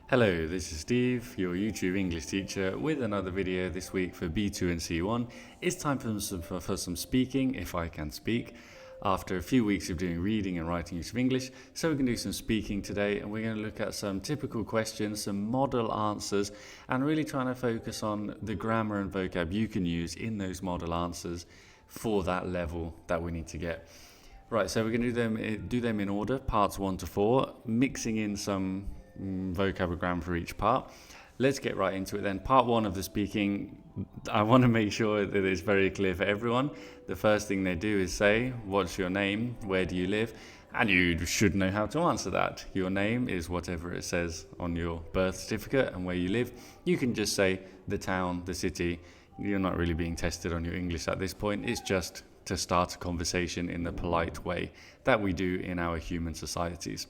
Hello, this is Steve, your YouTube English teacher, with another video this week for B2 and C1. It's time for some speaking, if I can speak, after a few weeks of doing reading and writing use of English. So we can do some speaking today, and we're going to look at some typical questions, some model answers, and really trying to focus on the grammar and vocab you can use in those model answers for that level that we need to get. Right, so we're going to do them in order, parts 1 to 4, mixing in some vocab grammar for each part. Let's get right into it then. Part 1 of the speaking, I want to make sure that it's very clear for everyone. The first thing they do is say, what's your name? Where do you live? And you should know how to answer that. Your name is whatever it says on your birth certificate, and where you live, you can just say the town, the city. You're not really being tested on your English at this point. It's just to start a conversation in the polite way that we do in our human societies.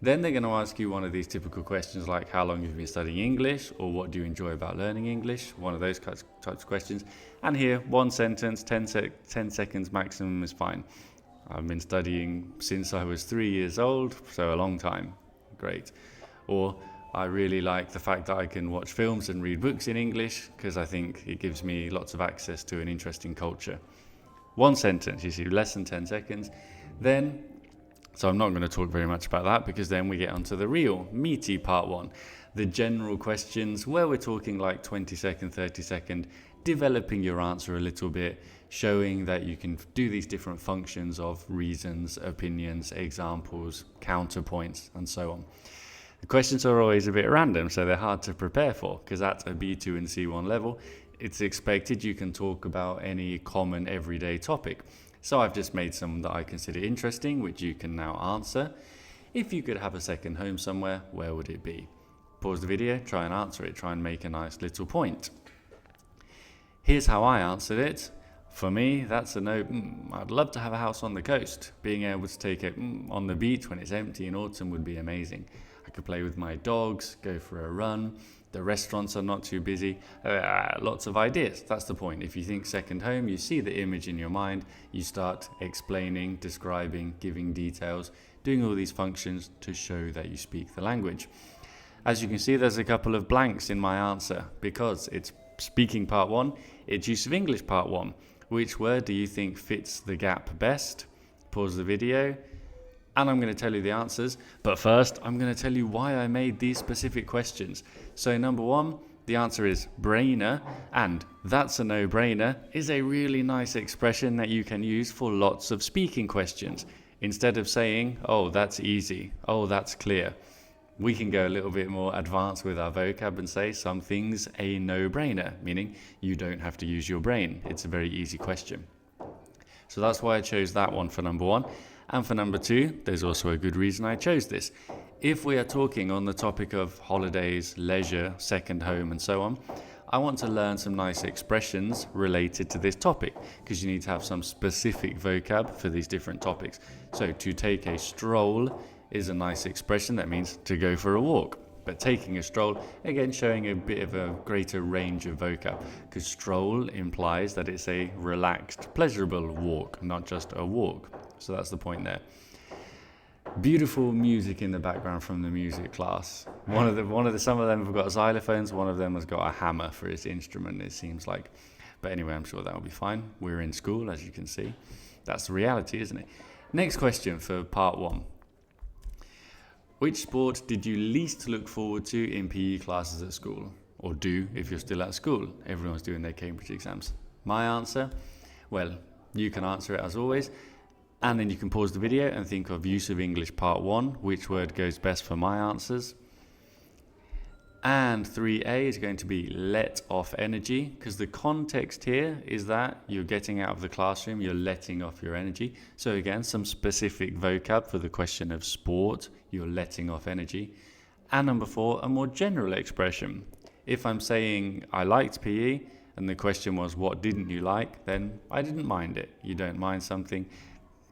Then they're going to ask you one of these typical questions like how long have you been studying English, or what do you enjoy about learning English, one of those types of questions. And here, one sentence, 10 seconds maximum is fine. I've been studying since I was 3 years old, so a long time. Great. Or I really like the fact that I can watch films and read books in English because I think it gives me lots of access to an interesting culture. One sentence, you see, less than 10 seconds. So I'm not going to talk very much about that because then we get onto the real meaty part 1. The general questions where we're talking like 20-second, 30-second, developing your answer a little bit, showing that you can do these different functions of reasons, opinions, examples, counterpoints, and so on. The questions are always a bit random, so they're hard to prepare for because at a B2 and C1 level, it's expected you can talk about any common everyday topic. So I've just made some that I consider interesting, which you can now answer. If you could have a second home somewhere, where would it be? Pause the video, try and answer it, try and make a nice little point. Here's how I answered it. For me, that's a no. I'd love to have a house on the coast. Being able to take it on the beach when it's empty in autumn would be amazing. I could play with my dogs, go for a run. The restaurants are not too busy. Lots of ideas. That's the point. If you think second home, you see the image in your mind. You start explaining, describing, giving details, doing all these functions to show that you speak the language. As you can see, there's a couple of blanks in my answer because it's speaking part 1, it's use of English part 1. Which word do you think fits the gap best? Pause the video. And I'm going to tell you the answers, but first I'm going to tell you why I made these specific questions. So number 1, the answer is brainer, and that's a no-brainer is a really nice expression that you can use for lots of speaking questions. Instead of saying, oh, that's easy, oh, that's clear, we can go a little bit more advanced with our vocab and say something's a no-brainer, meaning you don't have to use your brain. It's a very easy question. So that's why I chose that one for number 1. And for number 2, there's also a good reason I chose this. If we are talking on the topic of holidays, leisure, second home, and so on, I want to learn some nice expressions related to this topic because you need to have some specific vocab for these different topics. So to take a stroll is a nice expression that means to go for a walk. But taking a stroll, again, showing a bit of a greater range of vocab because stroll implies that it's a relaxed, pleasurable walk, not just a walk. So that's the point there. Beautiful music in the background from the music class. Some of them have got xylophones. One of them has got a hammer for its instrument, it seems like. But anyway, I'm sure that will be fine. We're in school, as you can see. That's the reality, isn't it? Next question for part 1. Which sport did you least look forward to in PE classes at school? Or do if you're still at school? Everyone's doing their Cambridge exams. My answer? Well, you can answer it as always. And then you can pause the video and think of use of English part 1, which word goes best for my answers. And 3A is going to be let off energy, because the context here is that you're getting out of the classroom, you're letting off your energy. So again, some specific vocab for the question of sport, you're letting off energy. And number 4, a more general expression. If I'm saying I liked PE and the question was what didn't you like, then I didn't mind it. You don't mind something.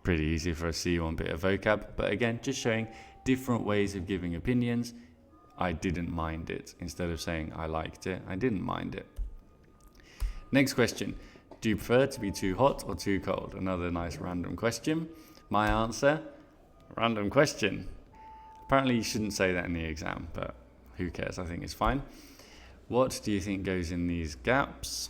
Pretty easy for a C1 bit of vocab, but again, just showing different ways of giving opinions. I didn't mind it. Instead of saying I liked it, I didn't mind it. Next question. Do you prefer to be too hot or too cold? Another nice random question. My answer, random question. Apparently you shouldn't say that in the exam, but who cares? I think it's fine. What do you think goes in these gaps?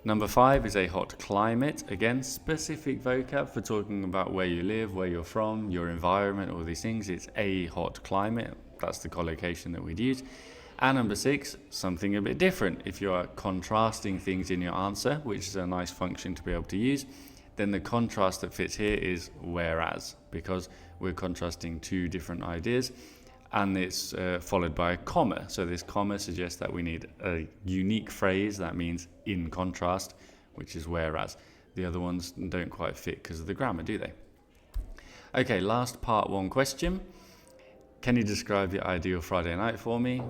Number 5 is a hot climate. Again, specific vocab for talking about where you live, where you're from, your environment, all these things. It's a hot climate. That's the collocation that we'd use. And number 6, something a bit different. If you are contrasting things in your answer, which is a nice function to be able to use, then the contrast that fits here is whereas, because we're contrasting two different ideas, and it's followed by a comma. So this comma suggests that we need a unique phrase that means in contrast, which is whereas. The other ones don't quite fit because of the grammar, do they? Okay, last part 1 question. Can you describe your ideal Friday night for me?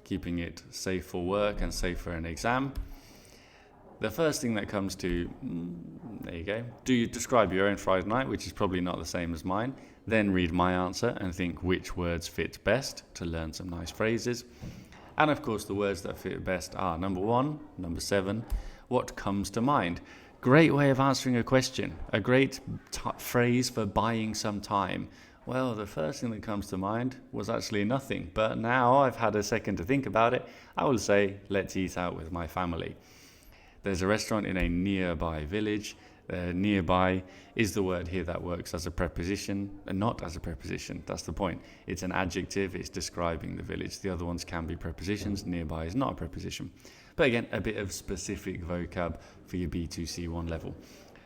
Keeping it safe for work and safe for an exam. The first thing that comes to, there you go. Do you describe your own Friday night, which is probably not the same as mine? Then read my answer and think which words fit best to learn some nice phrases. And of course, the words that fit best are number 1, number 7, what comes to mind? Great way of answering a question. A great phrase for buying some time. Well, the first thing that comes to mind was actually nothing. But now I've had a second to think about it. I will say, let's eat out with my family. There's a restaurant in a nearby village. Nearby is the word here that works as a preposition, and not as a preposition. That's the point. It's an adjective. It's describing the village. The other ones can be prepositions. Nearby is not a preposition. But again, a bit of specific vocab for your B2C1 level.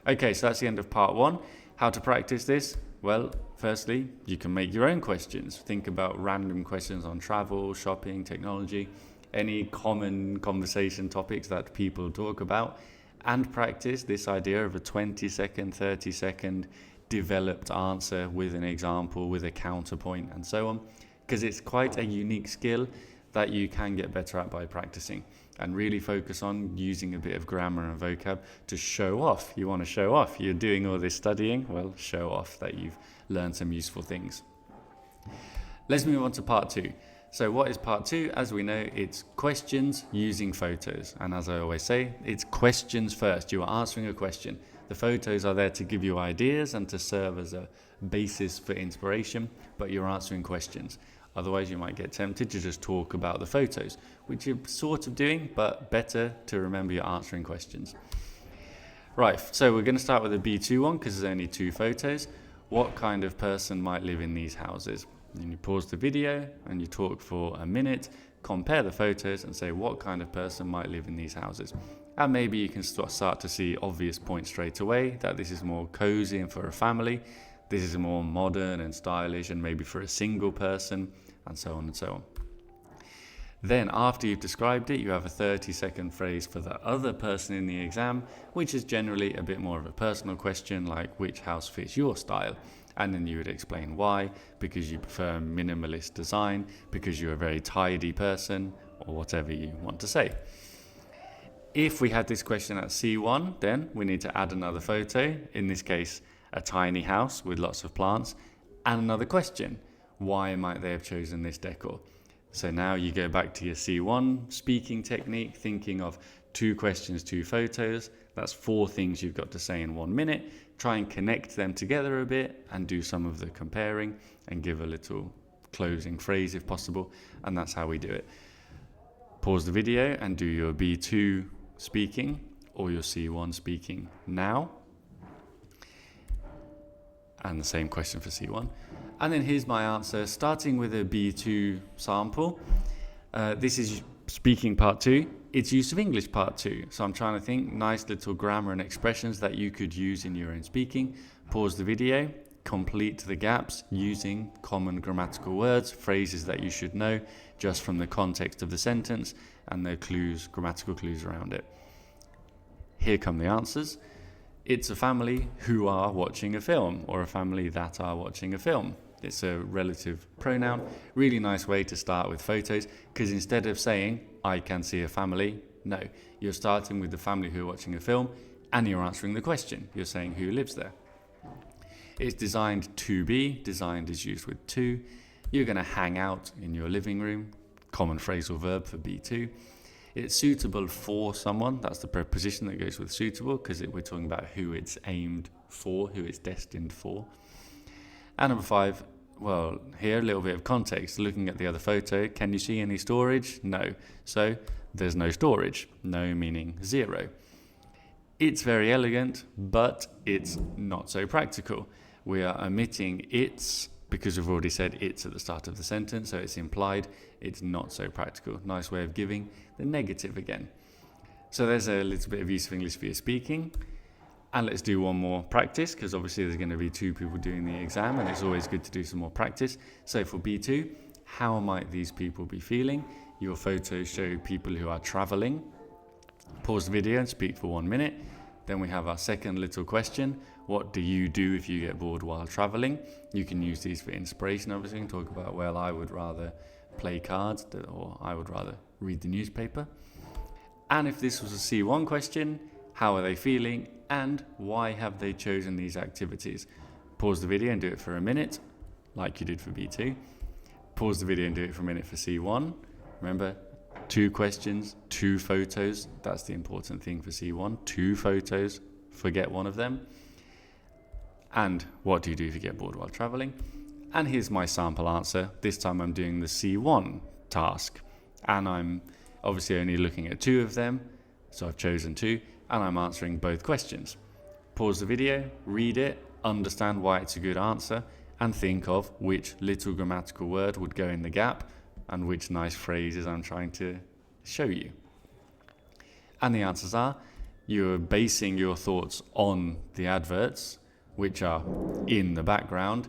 Okay, so that's the end of part 1. How to practice this? Well, firstly, you can make your own questions. Think about random questions on travel, shopping, technology, any common conversation topics that people talk about, and practice this idea of a 20-second, 30-second developed answer with an example, with a counterpoint, and so on, because it's quite a unique skill that you can get better at by practicing, and really focus on using a bit of grammar and vocab to show off. You want to show off. You're doing all this studying, well, show off that you've learned some useful things. Let's move on to part 2. So what is part 2? As we know, it's questions using photos. And as I always say, it's questions first. You are answering a question. The photos are there to give you ideas and to serve as a basis for inspiration, but you're answering questions. Otherwise, you might get tempted to just talk about the photos, which you're sort of doing, but better to remember you're answering questions. Right, so we're going to start with a B2 one because there's only 2 photos. What kind of person might live in these houses? And you pause the video and you talk for a minute, compare the photos and say what kind of person might live in these houses. And maybe you can start to see obvious points straight away, that this is more cozy and for a family. This is more modern and stylish and maybe for a single person, and so on and so on. Then after you've described it, you have a 30-second phrase for the other person in the exam, which is generally a bit more of a personal question, like which house fits your style. And then you would explain why, because you prefer minimalist design, because you're a very tidy person, or whatever you want to say. If we had this question at C1, then we need to add another photo, in this case, a tiny house with lots of plants, and another question. Why might they have chosen this decor? So now you go back to your C1 speaking technique, thinking of 2 questions, 2 photos. That's 4 things you've got to say in 1 minute. Try and connect them together a bit and do some of the comparing and give a little closing phrase if possible. And that's how we do it. Pause the video and do your B2 speaking or your C1 speaking now. And the same question for C1. And then here's my answer, starting with a B2 sample. This is speaking part 2. It's use of English part 2. So I'm trying to think nice little grammar and expressions that you could use in your own speaking. Pause the video, complete the gaps using common grammatical words, phrases that you should know just from the context of the sentence and the clues, grammatical clues around it. Here come the answers. It's a family who are watching a film, or a family that are watching a film. It's a relative pronoun. Really nice way to start with photos, because instead of saying, I can see a family, no. You're starting with the family who are watching a film, and you're answering the question. You're saying who lives there. It's designed to be. Designed is used with to. You're going to hang out in your living room. Common phrasal verb for B2. It's suitable for someone. That's the preposition that goes with suitable, because we're talking about who it's aimed for, who it's destined for. And number 5, Well, here a little bit of context. Looking at the other photo, can you see any storage? No. So there's no storage. No meaning 0. It's very elegant, but it's not so practical. We are omitting it's because we've already said it's at the start of the sentence, so it's implied. It's not so practical. Nice way of giving the negative again. So there's a little bit of use of English for your speaking. And let's do one more practice, because obviously there's going to be 2 people doing the exam, and it's always good to do some more practice. So for B2, how might these people be feeling? Your photos show people who are traveling. Pause the video and speak for 1 minute. Then we have our second little question. What do you do if you get bored while traveling? You can use these for inspiration, obviously, and talk about, well, I would rather play cards, or I would rather read the newspaper. And if this was a C1 question, how are they feeling? And why have they chosen these activities? Pause the video and do it for a minute, like you did for B2. Pause the video and do it for a minute for C1. Remember, 2 questions, 2 photos. That's the important thing for C1. 2 photos, forget one of them. And what do you do if you get bored while traveling? And here's my sample answer. This time I'm doing the C1 task. And I'm obviously only looking at 2 of them. So I've chosen 2. And I'm answering both questions. Pause the video, read it, understand why it's a good answer, and think of which little grammatical word would go in the gap and which nice phrases I'm trying to show you. And the answers are, you're basing your thoughts on the adverts, which are in the background.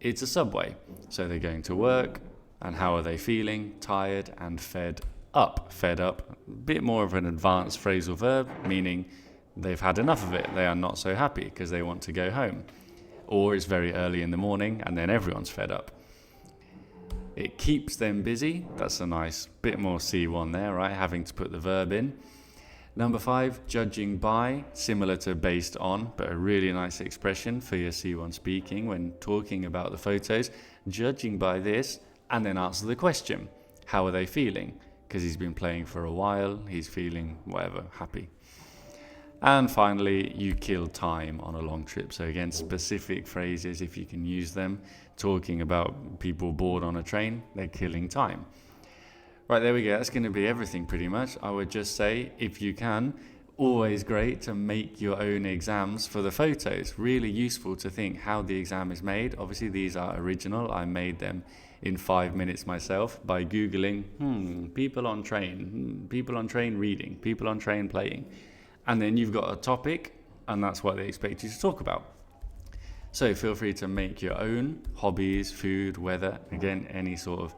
It's a subway, so they're going to work, and how are they feeling? Tired and fed up. Fed up, a bit more of an advanced phrasal verb, meaning they've had enough of it. They are not so happy because they want to go home. Or it's very early in the morning and then everyone's fed up. It keeps them busy. That's a nice bit more C1 there, right? Having to put the verb in. Number 5, judging by, similar to based on, but a really nice expression for your C1 speaking when talking about the photos. Judging by this, and then answer the question. How are they feeling? Because he's been playing for a while, he's feeling whatever, happy. And finally, you kill time on a long trip. So again, specific phrases, if you can use them, talking about people bored on a train, they're killing time. Right, there we go. That's going to be everything pretty much. I would just say, if you can, always great to make your own exams for the photos. Really useful to think how the exam is made. Obviously, these are original. I made them in 5 minutes myself by Googling, people on train reading, people on train playing. And then you've got a topic, and that's what they expect you to talk about. So feel free to make your own hobbies, food, weather, again, any sort of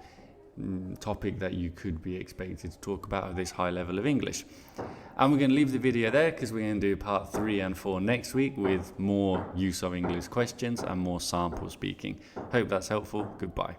topic that you could be expected to talk about at this high level of English. And we're going to leave the video there because we're going to do part 3 and 4 next week with more use of English questions and more sample speaking. Hope that's helpful. Goodbye.